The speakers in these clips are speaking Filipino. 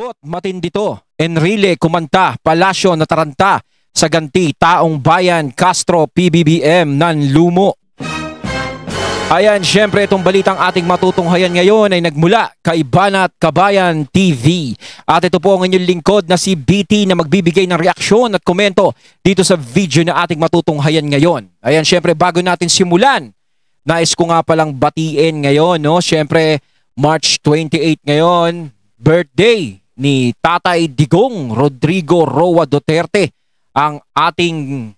Lagot, matindi to. Enrile, kumanta, Palasyo, nataranta. Sa ganti, taong bayan, Castro, PBBM, nanlumo. Ayan, syempre itong balitang ating matutunghayan ngayon ay nagmula kay Banat Kabayan TV. At ito po ang inyong lingkod na si BT na magbibigay ng reaksyon at komento dito sa video na ating matutunghayan ngayon. Ayan, syempre bago natin simulan, nais ko nga palang batiin ngayon, no? Syempre, March 28 ngayon, birthday ni Tatay Digong Rodrigo Roa Duterte, ang ating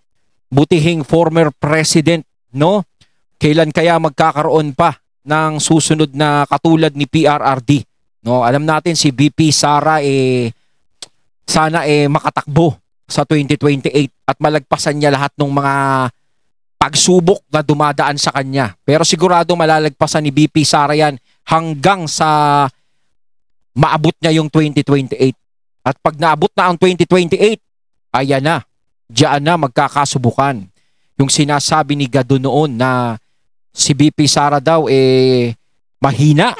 butihing former president, no? Kailan kaya magkakaroon pa ng susunod na katulad ni PRRD? No, alam natin si BP Sara sana makatakbo sa 2028 at malagpasan niya lahat ng mga pagsubok na dumadaan sa kanya. Pero sigurado malalagpasan ni BP Sara yan hanggang sa maabot niya yung 2028. At pag naabot na ang 2028, ayan na, diyan na magkakasubukan. Yung sinasabi ni Gado noon na si BP Sara daw mahina.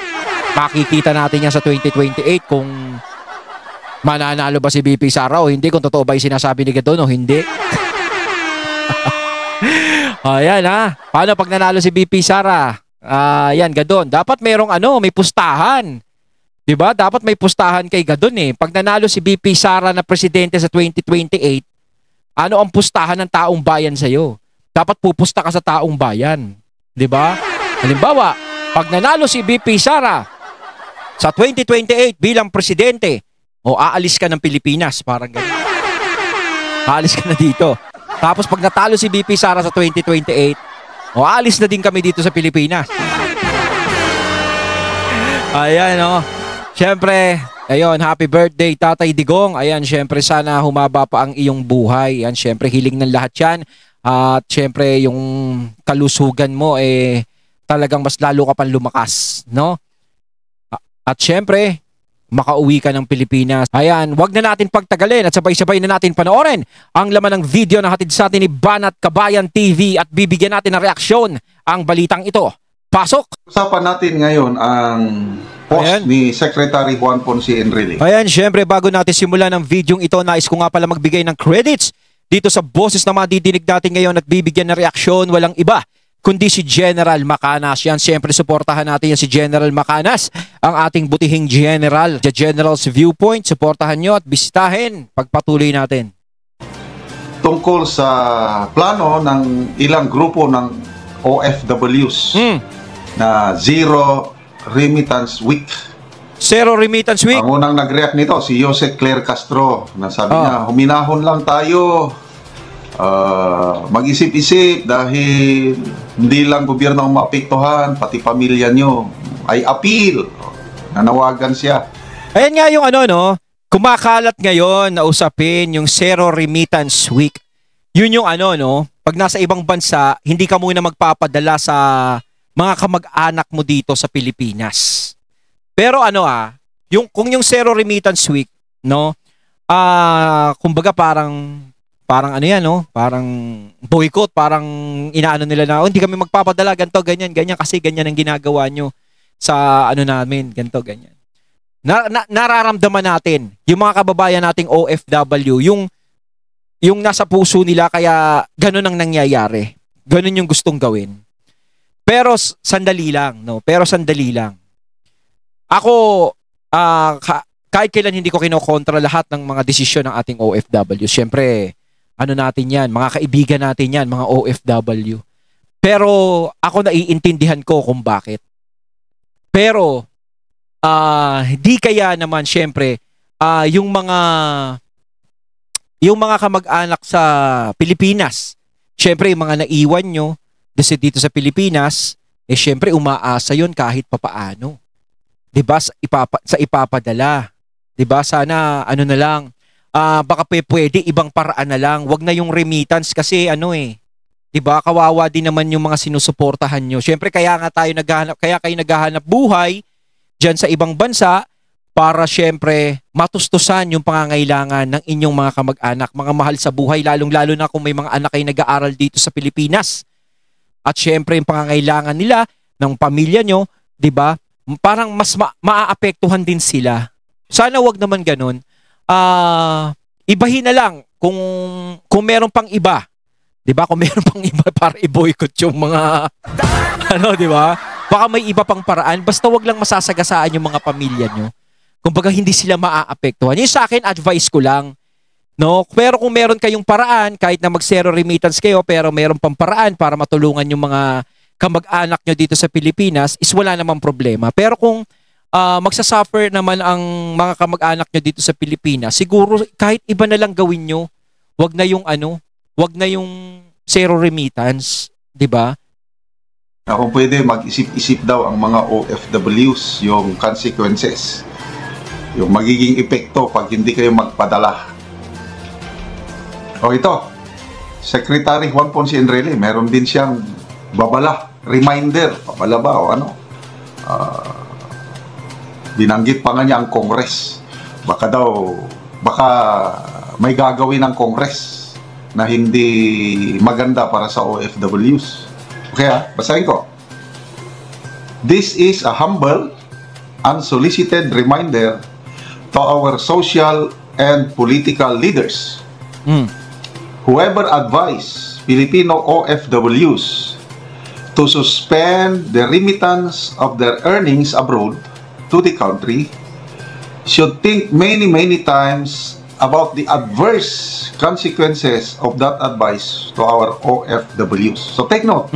Makikita natin yan sa 2028 kung mananalo ba si BP Sara o hindi, kung totoo ba yung sinasabi ni Gado o hindi. Ayan ha. Paano pag nanalo si BP Sara? Yan, Gadon. Dapat merong may pustahan. 'Di ba? Dapat may pustahan kay Gadon eh. Pag nanalo si BP Sara na presidente sa 2028, ano ang pustahan ng taong bayan sa iyo? Dapat pupusta ka sa taong bayan. 'Di ba? Halimbawa, pag nanalo si BP Sara sa 2028 bilang presidente, aalis ka ng Pilipinas, parang ganyan. Aalis ka na dito. Tapos pag natalo si BP Sara sa 2028, aalis na din kami dito sa Pilipinas. Ayan, Siyempre, ayun, happy birthday Tatay Digong. Ayan, siyempre sana humaba pa ang iyong buhay. Ayan, siyempre hiling ng lahat yan. At siyempre yung kalusugan mo talagang mas lalo ka pang lumakas, no? At siyempre, makauwi ka ng Pilipinas. Ayan, wag na natin pagtagalin at sabay-sabay na natin panoorin ang laman ng video na hatid sa atin ni Banat Kabayan TV at bibigyan natin ng reaksyon ang balitang ito. Pasok! Usapan natin ngayon ang post ni Secretary Juan Ponce Enrile. Ayan, syempre bago natin simulan ang video ito, nais ko nga pala magbigay ng credits dito sa boses na madidinig natin ngayon at bibigyan ng reaksyon. Walang iba kundi si General Macanas. Yan, syempre suportahan natin yan si General Macanas, ang ating butihing general. The General's Viewpoint, suportahan nyo at bisitahin pagpatuloy natin. Tungkol sa plano ng ilang grupo ng OFWs na Zero Remittance Week. Zero Remittance Week. Ang unang nag-react nito si Jose Claire Castro, na sabi niya, huminahon lang tayo, mag-isip-isip dahil hindi lang gobyerno ang maapektuhan, pati pamilya nyo. Ay appeal. Nanawagan siya. Ayan nga yung kumakalat ngayon na usapin yung Zero Remittance Week. Yun yung pag nasa ibang bansa, hindi ka muna magpapadala sa mga kamag-anak mo dito sa Pilipinas. Pero kung yung Zero Remittance Week, kumbaga parang parang boycott, parang inaano nila na, hindi kami magpapadala, ganito, ganyan, kasi ganyan ang ginagawa nyo sa namin, ganito, ganyan. Nararamdaman natin, yung mga kababayan nating OFW, yung nasa puso nila, kaya ganun ang nangyayari. Ganun yung gustong gawin. Pero sandali lang, Pero sandali lang. Ako, kahit kailan hindi ko kinokontra lahat ng mga desisyon ng ating OFW. Siyempre, natin yan, mga kaibigan natin yan, mga OFW. Pero ako naiintindihan ko kung bakit. Pero, di kaya naman, siyempre, yung mga kamag-anak sa Pilipinas, siyempre, yung mga naiwan nyo, kasi dito sa Pilipinas, siyempre, umaasa yun kahit papaano. Diba? Sa ipapadala. Diba? Sana, na lang, baka pwede, ibang paraan na lang. Wag na yung remittance kasi, diba? Kawawa din naman yung mga sinusuportahan nyo. Siyempre, kaya kayo naghahanap buhay dyan sa ibang bansa para siyempre matustusan yung pangangailangan ng inyong mga kamag-anak, mga mahal sa buhay, lalong-lalo na kung may mga anak kayo nag-aaral dito sa Pilipinas. At siyempre, yung pangangailangan nila, ng pamilya nyo, diba? Parang mas maaapektuhan din sila. Sana wag naman ganun. Ibahin na lang kung meron pang iba. 'Di ba? Kung meron pang iba para i-boycott yung mga ano, 'di ba? Baka may iba pang paraan. Basta wag lang masasagasaan yung mga pamilya nyo. Kumbaga hindi sila maaapektuhan. Yung sa akin, advice ko lang. No? Pero kung meron kayong paraan, kahit na mag-zero remittance kayo, pero meron pang paraan para matulungan yung mga kamag-anak nyo dito sa Pilipinas, is wala namang problema. Pero kung magsasuffer naman ang mga kamag-anak nyo dito sa Pilipinas, siguro kahit iba na lang gawin nyo, wag na yung wag na yung zero remittance, 'di ba? Kung pwede, mag-isip-isip daw ang mga OFWs yung consequences, yung magiging epekto pag hindi kayo magpadala. O ito, Secretary Juan Ponce Enrile, meron din siyang reminder, babala ba o ano. Binanggit pa nga niya ang Congress. Baka may gagawin ng Congress na hindi maganda para sa OFWs. Kaya, basahin ko. This is a humble, unsolicited reminder to our social and political leaders. Whoever advise Filipino OFWs to suspend the remittance of their earnings abroad to the country should think many, many times about the adverse consequences of that advice to our OFWs. So take note.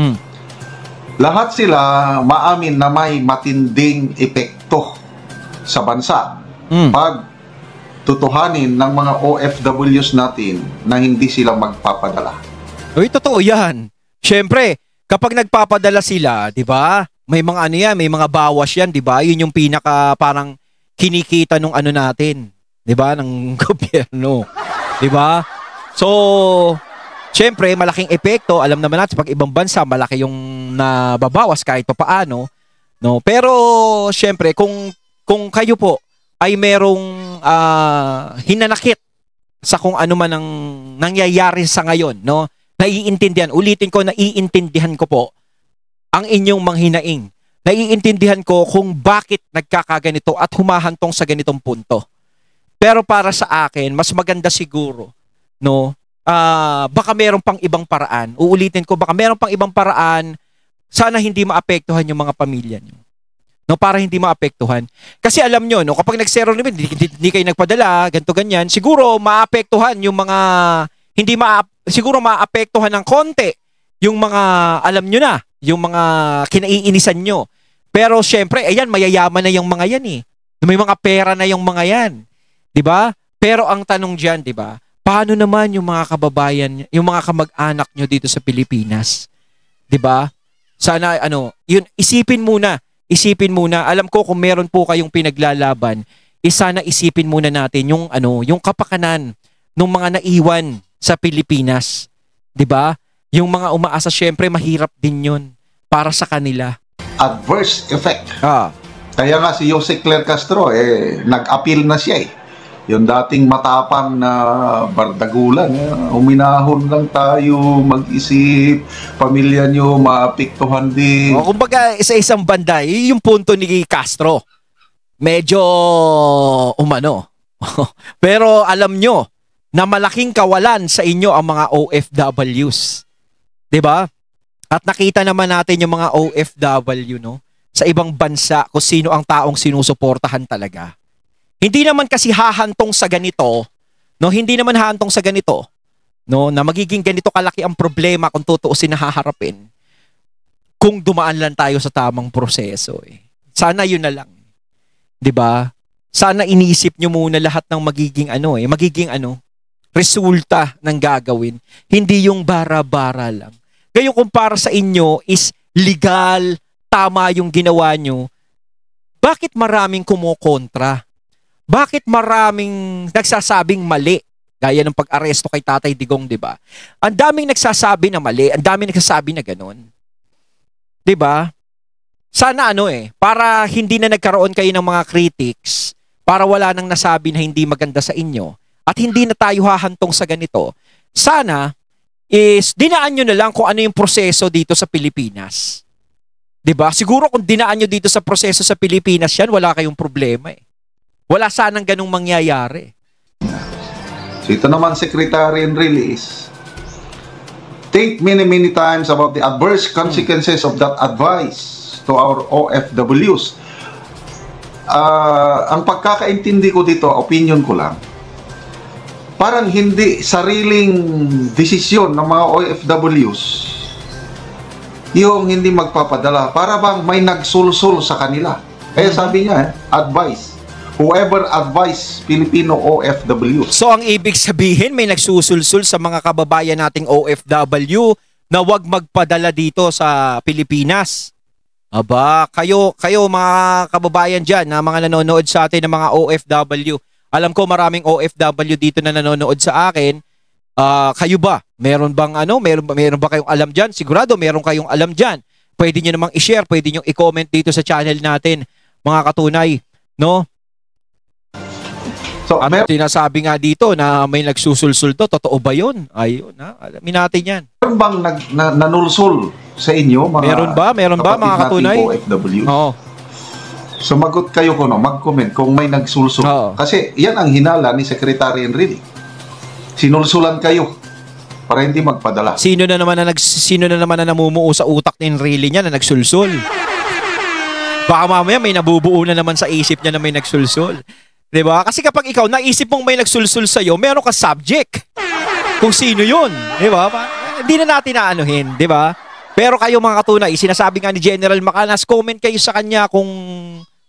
Lahat sila maamin na may matinding epekto sa bansa pag tutuhanin ng mga OFWs natin na hindi sila magpapadala. Uy, totoo yan. Siyempre, kapag nagpapadala sila, di ba? May mga ano yan, may mga bawas yan, di ba? Yun yung pinaka parang kinikita nung ano natin, di ba? Ng gobyerno. Di ba? So, siyempre, malaking epekto. Alam naman natin, pag ibang bansa, malaki yung nababawas kahit pa paano. No? Pero, siyempre, kung kayo po ay merong hinanakit sa kung ano man ang nangyayari sa ngayon, no? Naiintindihan, ulitin ko, naiintindihan ko po ang inyong manghinaing. Naiintindihan ko kung bakit nagkakaganito at humahantong sa ganitong punto. Pero para sa akin, mas maganda siguro, no? Baka meron pang ibang paraan. Uulitin ko, baka meron pang ibang paraan. Sana hindi maapektuhan yung mga pamilya nyo. No, para hindi maapektuhan. Kasi alam nyo, no, kapag nag-zero limit, hindi kayo nagpadala, ganito ganyan, siguro maapektuhan yung mga, siguro maapektuhan ng konti yung mga, alam nyo na, yung mga kinaiinisan nyo. Pero syempre, ayan, mayayaman na yung mga yan eh. May mga pera na yung mga yan. 'Di ba? Pero ang tanong diyan, 'di ba? Paano naman yung mga kababayan, yung mga kamag-anak nyo dito sa Pilipinas? 'Di ba? Sana yun isipin muna. Alam ko kung meron po kayong pinaglalaban, sana isipin muna natin yung yung kapakanan ng mga naiwan sa Pilipinas. 'Di ba? Yung mga umaasa, syempre mahirap din 'yun para sa kanila. Adverse effect. Ah. Kaya nga si Jose Cler Castro nag-appeal na siya Yung dating matapang na bardagulan, uminahon lang tayo, mag-isip, pamilya nyo maapektuhan din. Kumbaga, isa-isang banda, yung punto ni Castro. Medyo umano. Pero alam nyo na malaking kawalan sa inyo ang mga OFWs. 'Di ba? At nakita naman natin yung mga OFW, no? Sa ibang bansa kung sino ang taong sinusuportahan talaga. Hindi naman kasi hahantong sa ganito, no? Hindi naman hahantong sa ganito, no? Na magiging ganito kalaki ang problema kung tutuusin na haharapin. Kung dumaan lang tayo sa tamang proseso, Sana yun na lang. 'Di ba? Sana inisip nyo muna lahat ng magiging resulta ng gagawin. Hindi yung bara-bara lang. Ngayon kung para sa inyo is legal, tama yung ginawa nyo, bakit maraming kumukontra? Bakit maraming nagsasabing mali? Gaya ng pag-aresto kay Tatay Digong, 'di ba? Ang daming nagsasabi na mali, ang daming nagsasabi na ganun. 'Di ba? Sana para hindi na nagkaroon kayo ng mga critics, para wala nang nasabi na hindi maganda sa inyo, at hindi na tayo hahantong sa ganito. Sana is dinaan nyo na lang kung ano yung proseso dito sa Pilipinas. 'Di ba? Siguro kung dinaan nyo dito sa proseso sa Pilipinas yan, wala kayong problema Wala sanang ganung mangyayari. So ito naman, Secretary Enrile, is think many times about the adverse consequences of that advice to our OFWs. Ang pagkakaintindi ko dito, opinion ko lang, parang hindi sariling desisyon ng mga OFWs yung hindi magpapadala. Para bang may nagsulsul sa kanila. Kaya sabi niya, advice. Whoever advise Filipino OFW. So ang ibig sabihin, may nagsusulsul sa mga kababayan nating OFW na wag magpadala dito sa Pilipinas. Aba, kayo mga kababayan dyan, na mga nanonood sa atin ng mga OFW. Alam ko maraming OFW dito na nanonood sa akin. Kayo ba? Meron bang meron ba kayong alam dyan? Sigurado meron kayong alam dyan. Pwede nyo namang i-share, pwede nyo i-comment dito sa channel natin, mga katunay, no? So, sinasabi nga dito na may nagsusulsul to, totoo ba yun? Ayun, alamin natin yan. Meron bang nanulsul sa inyo, mga Meron ba mga katunay? OFW? Oo. Sumagot kayo mag-comment kung may nagsulsul. Oo. Kasi yan ang hinala ni Secretary Enrile. Sinulsulan kayo para hindi magpadala. Sino na naman na namumuo sa utak ni Enrile niya na nagsulsul? Baka mamaya may nabubuo na naman sa isip niya na may nagsulsul. Diba? Kasi kapag ikaw naisip mong may nagsulsul sa'yo, meron ka subject kung sino yun. Diba? Hindi na natin naanuhin. Diba? Pero kayo mga katunay, sinasabi nga ni General Macanas, comment kayo sa kanya kung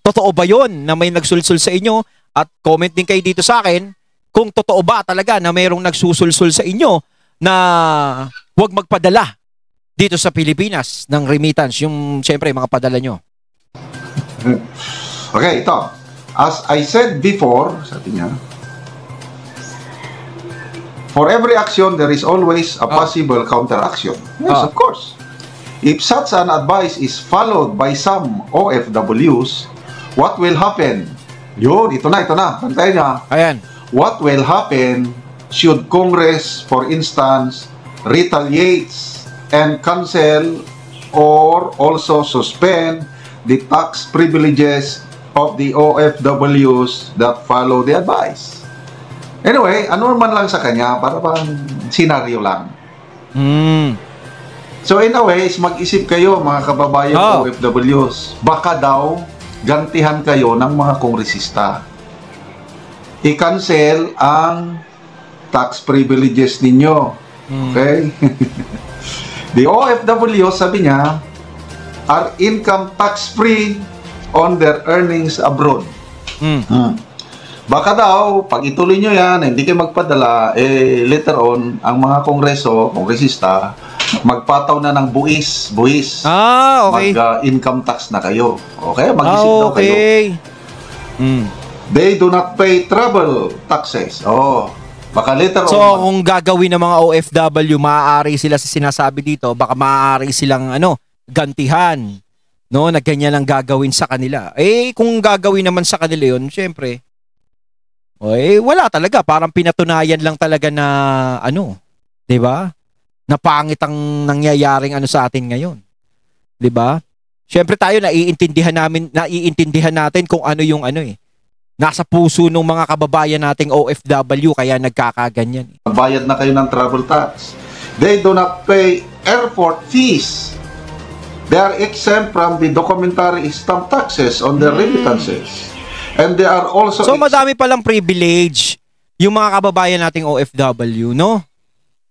totoo ba yun na may nagsulsul sa inyo, at comment din kayo dito sa akin kung totoo ba talaga na mayroong nagsusulsul sa inyo na huwag magpadala dito sa Pilipinas ng remittance, yung siyempre mga padala nyo. Okay, ito. As I said before, sabi niya, for every action, there is always a possible counteraction. Yes, of course. If such an advice is followed by some OFWs, what will happen? Yun, ito na. Pantayin niya. Ayan. What will happen should Congress, for instance, retaliates and cancel or also suspend the tax privileges of the OFWs that follow the advice. Anyway, ano man lang sa kanya, para bang senaryo lang. So in a way, mag-isip kayo mga kababayan OFWs, baka daw gantihan kayo ng mga kongresista. I-cancel ang tax privileges ninyo. Okay? The OFWs, sabi niya, are income tax-free on their earnings abroad. Baka daw, pag ituloy nyo yan, hindi kayo magpadala, later on, ang mga kongresista, magpataw na ng buwis. Okay. Mag-income tax na kayo. Okay? Mag-isip daw kayo. They do not pay travel taxes. Baka later on. So, kung gagawin ng mga OFW, maaari sila sa sinasabi dito, baka maaari silang gantihan. No, na ganyan lang gagawin sa kanila. Kung gagawin naman sa kanila yun, syempre, wala talaga. Parang pinatunayan lang talaga na, diba? Na pangit ang nangyayaring sa atin ngayon. Diba? Syempre tayo, naiintindihan natin kung ano yung nasa puso ng mga kababayan nating OFW, kaya nagkakaganyan. Bayad na kayo ng travel tax. They do not pay airport fees. They are exempt from the documentary stamp taxes on their remittances. And they are also... So, madami palang privilege yung mga kababayan nating OFW, no?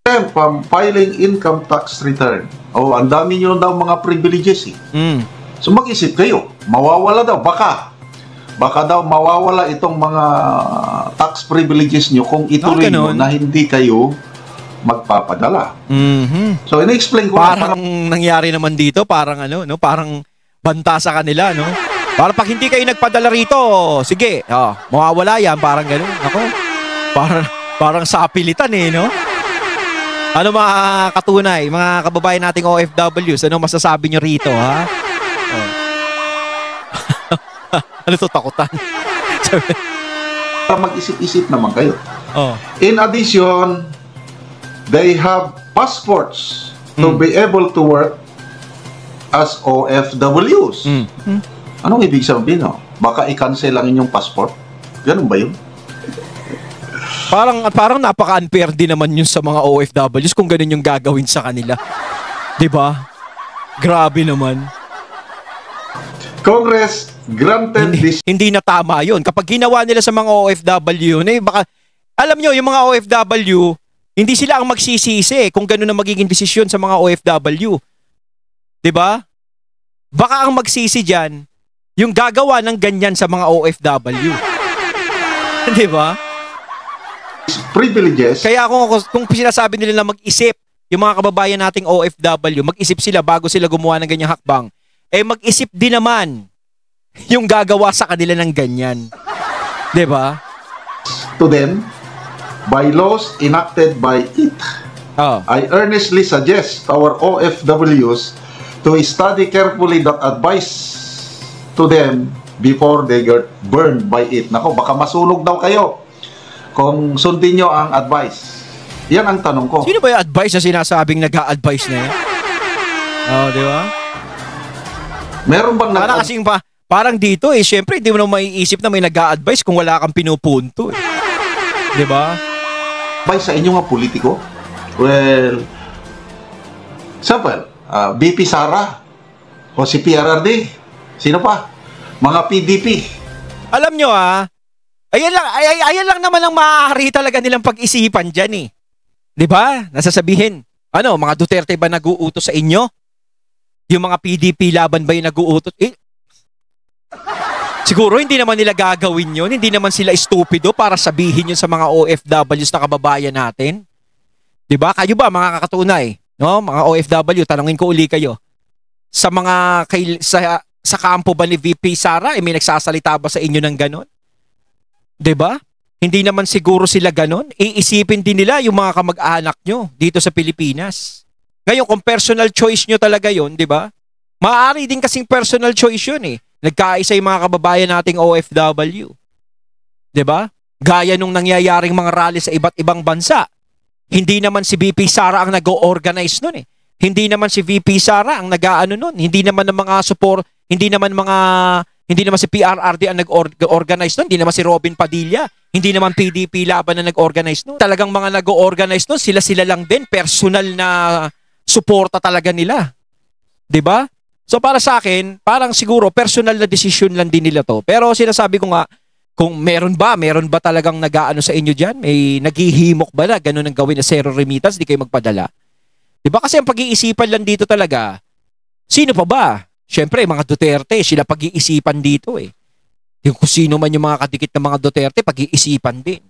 Exempt from filing income tax return. Ang dami nyo daw mga privileges. So, mag-isip kayo. Mawawala daw. Baka daw mawawala itong mga tax privileges nyo kung ituloy nyo na hindi kayo magpapadala. So, in-explain ko parang nangyari naman dito, parang parang banta sa kanila, no? Para pag hindi kayo nagpadala rito, sige, mawawala yan, parang gano'n. Ako, parang sa pilitan no? Ano mga katunay, mga kababayan nating OFWs, ano masasabi nyo rito, ha? Ano to, takutan? Para mag-isip-isip naman kayo. In addition, they have passports to be able to work as OFWs. Anong ibig sabihin? Baka i-cancel lang inyong passport. Ganun ba yun? Parang napaka-unfair din naman yun sa mga OFWs kung ganun yung gagawin sa kanila. 'Di ba? Grabe naman. Congress granted this. Hindi na tama yun. Kapag ginawa nila sa mga OFW, baka, alam nyo, yung mga OFW, hindi sila ang magsisisi kung gano'n na magiging desisyon sa mga OFW. 'Di ba? Baka ang magsisi dyan, yung gagawa ng ganyan sa mga OFW. 'Di ba? Privileges. Kaya kung sinasabi nila na mag-isip, yung mga kababayan nating OFW, mag-isip sila bago sila gumawa ng ganyang hakbang, mag-isip din naman yung gagawa sa kanila ng ganyan. 'Di ba? To them, by laws enacted by it, I earnestly suggest our OFWs to study carefully that advice to them before they get burned by it. Nako, baka masunog daw kayo kung sundin nyo ang advice. Yan ang tanong ko. Sino ba yung advice na sinasabing nag-a-advise na yan? Di ba? Meron bang parang dito syempre hindi mo na maiisip na may nag-a-advise kung wala kang pinupunto. Di ba? Advice sa inyo nga politiko? Well, example, BP Sara o si PRRD. Sino pa? Mga PDP. Alam nyo ayan lang naman ang maaari talaga nilang pag-isipan dyan 'Di ba? Nasasabihin, mga Duterte ba nag-uutos sa inyo? Yung mga PDP laban ba yung nag-uutos? Siguro hindi naman nila gagawin yun. Hindi naman sila estupido para sabihin yun sa mga OFWs na kababayan natin. 'Di ba? Kayo ba mga kakatunay? No? Mga OFW, tanungin ko uli kayo. Sa sa kampo ba ni VP Sara, may nagsasalita ba sa inyo ng ganon? 'Di ba? Hindi naman siguro sila ganon. Iisipin din nila yung mga kamag-anak nyo dito sa Pilipinas. Ngayon, kung personal choice nyo talaga yun, 'di ba? Maaari din kasing personal choice yun Nagkaisa yung mga kababayan nating OFW. 'Di ba? Gaya nung nangyayaring mga rally sa iba't ibang bansa. Hindi naman si VP Sara ang nag-o-organize nun Hindi naman si VP Sara ang nag-aano nun. Hindi naman si PRRD ang nag-organize nun. Hindi naman si Robin Padilla. Hindi naman PDP laban na nag-organize nun. Talagang mga nag-organize nun, sila lang din. Personal na suporta talaga nila. 'Di ba? So para sa akin, parang siguro personal na desisyon lang din nila to. Pero sinasabi ko nga, kung meron ba talagang nag-aano sa inyo dyan? May naghihimok ba na ganun ang gawin na zero remittance, di kayo magpadala? Diba kasi ang pag-iisipan lang dito talaga, sino pa ba? Siyempre, mga Duterte, sila pag-iisipan dito Yung kung sino man yung mga kadikit ng mga Duterte, pag-iisipan din.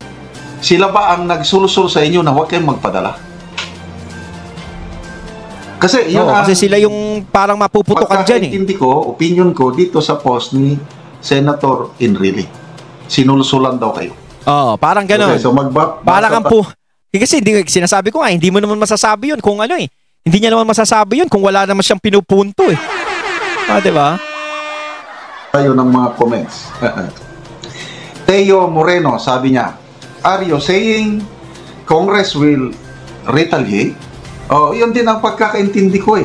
Sila ba ang nagsulusol sa inyo na huwag kayong magpadala? Kasi kasi sila yung parang mapuputukan dyan Hindi ko, opinion ko dito sa post ni Senator Enrile. Sinulsulan daw kayo. Parang gano'n. Okay, so parang kasi sinasabi ko hindi mo naman masasabi yun kung hindi niya naman masasabi yun kung wala naman siyang pinupunto diba? Tayo ng mga comments. Teo Moreno, sabi niya, are you saying Congress will retaliate? Yun din ang pagkakaintindi ko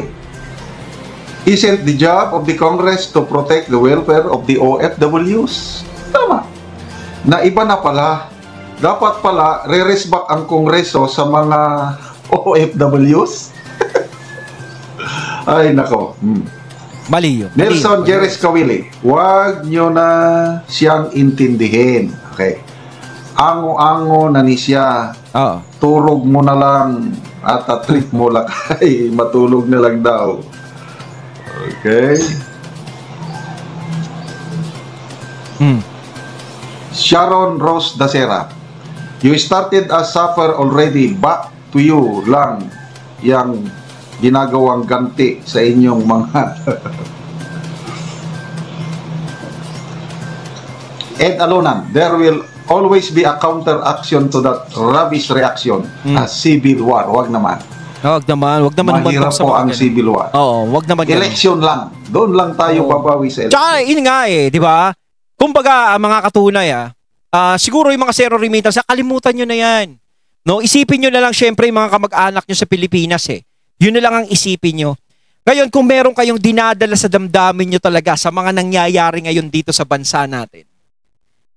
Isn't the job of the Congress to protect the welfare of the OFWs? Tama. Na iba na pala. Dapat pala, re-resback ang Kongreso sa mga OFWs? Ay, nako. Mali yun. Nelson Jerez Kawili, huwag nyo na siyang intindihin. Okay. Ango-ango na ni siya. Turog mo na lang at trip mo lakay. Matulog na lang daw. Okay. Sharon Rose Dacera, you started as suffer already. Back to you lang yang ginagawang ganti sa inyong mga Ed Alonan, there will always be a counter action to that rubbish reaction. A civil war. Wag naman. Wag naman. Mahirap po ang civil war. Wag naman. Election lang. Doon lang tayo babawi sa election. Tsaka yun nga di ba? Kumbaga, mga katunay siguro yung mga zero remittance, kalimutan nyo na yan. No, isipin nyo na lang syempre yung mga kamag-anak nyo sa Pilipinas Yun na lang ang isipin nyo. Ngayon, kung meron kayong dinadala sa damdamin nyo talaga sa mga nangyayari ngayon dito sa bansa natin,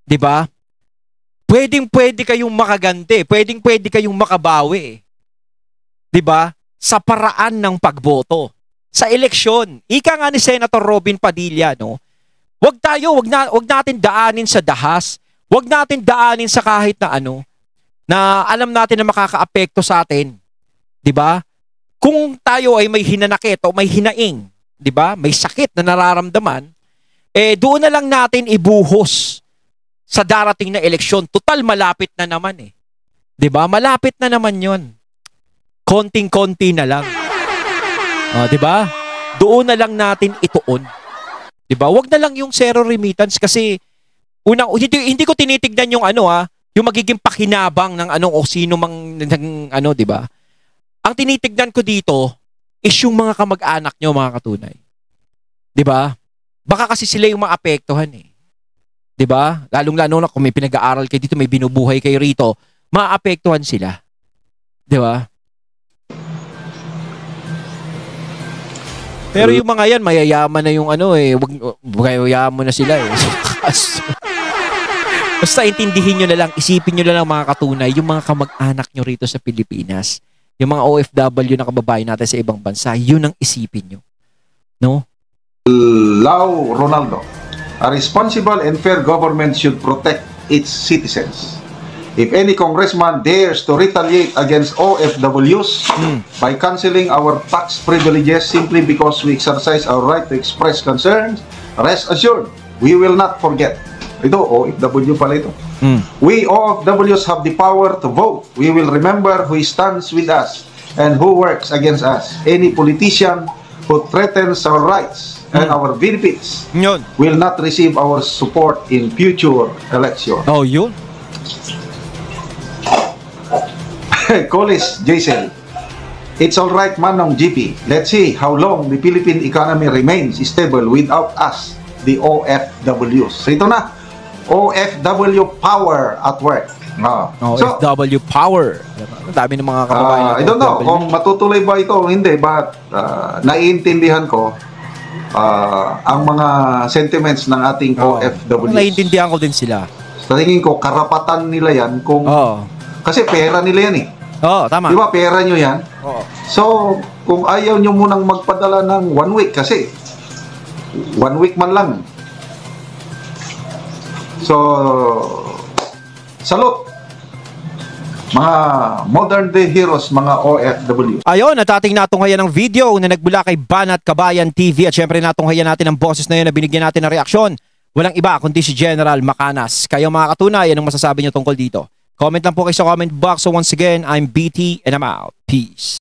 'di ba? pwedeng-pwede kayong makaganti, pwedeng-pwede kayong makabawi. 'Di ba? Sa paraan ng pagboto sa eleksyon. Ika nga ni Senator Robin Padilla, no? Wag natin daanin sa dahas. Wag natin daanin sa kahit na ano na alam natin na makakaapekto sa atin. 'Di ba? Kung tayo ay may hinanakit o may hinaing, 'di ba? May sakit na nararamdaman, doon na lang natin ibuhos sa darating na eleksyon. Total malapit na naman 'Di ba? Malapit na naman 'yon. Konting-konti na lang. 'Di ba? Doon na lang natin ituon. 'Di ba? Wag na lang yung zero remittance kasi hindi ko tinitignan yung yung magiging pakinabang ng o sino mang ng 'di ba? Ang tinitignan ko dito is yung mga kamag-anak nyo, mga katunay. 'Di ba? Baka kasi sila yung maapektuhan 'Di ba? Lalong-lalo na kung may pinag-aaral kayo dito, may binubuhay kayo rito, maapektuhan sila. 'Di ba? Pero yung mga yan, mayayaman na yung mayayaman na sila Basta intindihin nyo na lang, isipin nyo na lang mga katunay, yung mga kamag-anak nyo rito sa Pilipinas, yung mga OFW na kababayan natin sa ibang bansa, yun ang isipin nyo. No? Lau Ronaldo, a responsible and fair government should protect its citizens. If any congressman dares to retaliate against OFWs by canceling our tax privileges simply because we exercise our right to express concerns, rest assured, we will not forget. Ito, OFW pala ito. We OFWs have the power to vote. We will remember who stands with us and who works against us. Any politician who threatens our rights and our benefits will not receive our support in future elections. Oh, yun? Colis Jason, it's all right, Manong GP. Let's see how long the Philippine economy remains stable without us, the OFWs. So ito na, OFW power at work. OFW power. Ang dami ng mga kababayan I don't know kung matutuloy ba ito o hindi, but naiintindihan ko ang mga sentiments ng ating OFWs. Naiintindihan ko din sila. Sa tingin ko, karapatan nila yan kung... Kasi pera nila yan tama. Di ba, pera nyo yan? So, kung ayaw nyo munang magpadala ng 1 week, kasi 1 week man lang. So, salute! Mga modern day heroes, mga OFW. Ayun, at ating natunghayan ng video na nagbula kay Banat Kabayan TV at syempre natunghayan natin ang boses na yun na binigyan natin ng reaksyon. Walang iba kundi si General Macanas. Kayo mga katunay, anong masasabi nyo tungkol dito? Comment lang po kayo sa comment box. So once again, I'm BT and I'm out. Peace.